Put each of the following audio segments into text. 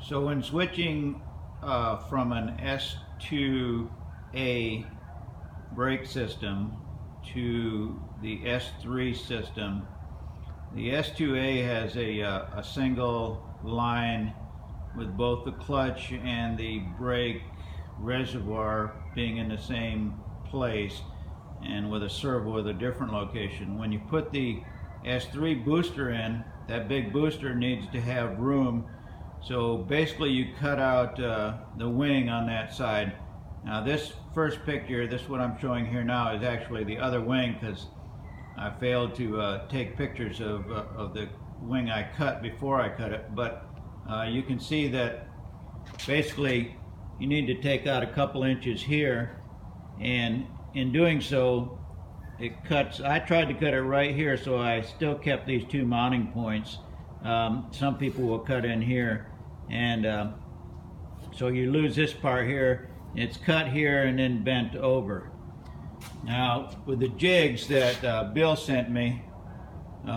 So when switching from an S2A brake system to the S3 system, the S2A has a single line with both the clutch and the brake reservoir being in the same place, and with a servo at a different location. When you put the S3 booster in, that big booster needs to have room. So basically you cut out the wing on that side. Now this first picture, this what I'm showing here now, is actually the other wing, because I failed to take pictures of the wing I cut before I cut it. But you can see that basically you need to take out a couple inches here, and in doing so it cuts. I tried to cut it right here, so I still kept these two mounting points. Some people will cut in here, and so you lose this part here. It's cut here and then bent over. Now with the jigs that Bill sent me,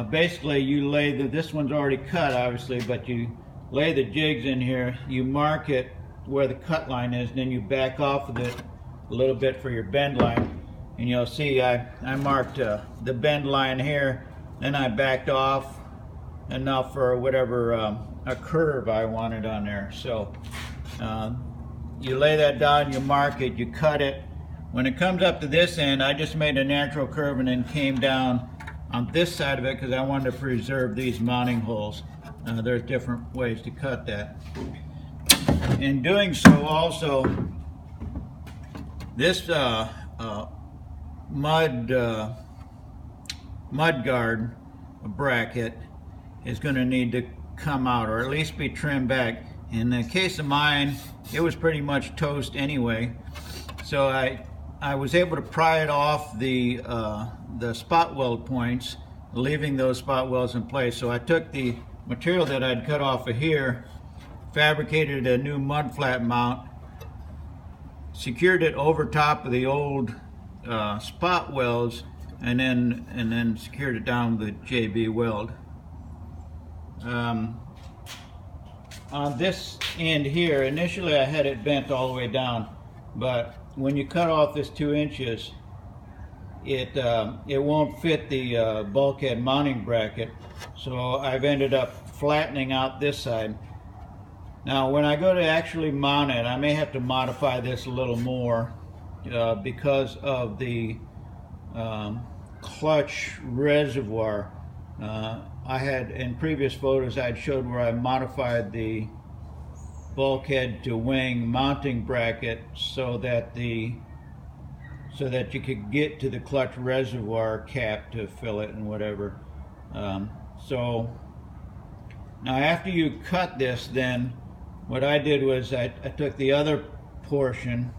basically you lay this one's already cut obviously, but you lay the jigs in here, you mark it where the cut line is, and then you back off of it a little bit for your bend line. And you'll see I marked the bend line here, then I backed off enough for whatever a curve I wanted on there. So you lay that down, you mark it, you cut it. When it comes up to this end, I just made a natural curve and then came down on this side of it because I wanted to preserve these mounting holes. There's different ways to cut that. In doing so also, this mud guard bracket is going to need to come out, or at least be trimmed back. In the case of mine, it was pretty much toast anyway, so I was able to pry it off the spot weld points, leaving those spot welds in place. So I took the material that I'd cut off of here, fabricated a new mud flat mount, secured it over top of the old spot welds, and then secured it down with the JB weld. On this end here, initially I had it bent all the way down, but when you cut off this 2 inches, it won't fit the bulkhead mounting bracket, so I've ended up flattening out this side. Now when I go to actually mount it, I may have to modify this a little more because of the clutch reservoir. I had, in previous photos, I'd showed where I modified the bulkhead to wing mounting bracket so that you could get to the clutch reservoir cap to fill it and whatever. So now after you cut this, then what I did was I took the other portion